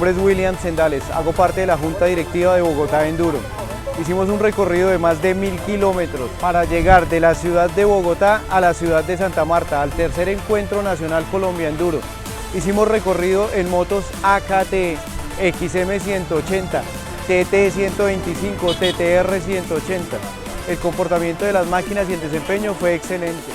nombre es William Sendales, hago parte de la Junta Directiva de Bogotá Enduro. Hicimos un recorrido de más de 1000 kilómetros para llegar de la ciudad de Bogotá a la ciudad de Santa Marta, al III Encuentro Nacional Colombia Enduro. Hicimos recorrido en motos AKT, XM 180, TT 125, TTR 180. El comportamiento de las máquinas y el desempeño fue excelente.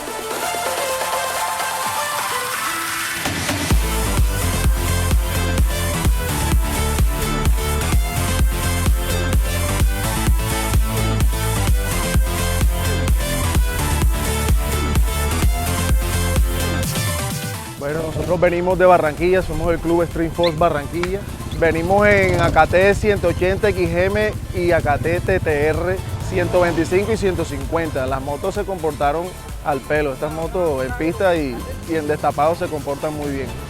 Bueno, nosotros venimos de Barranquilla, somos el club Stream Force Barranquilla. Venimos en AKT 180 XM y AKT TTR 125 y 150. Las motos se comportaron al pelo. Estas motos en pista y en destapado se comportan muy bien.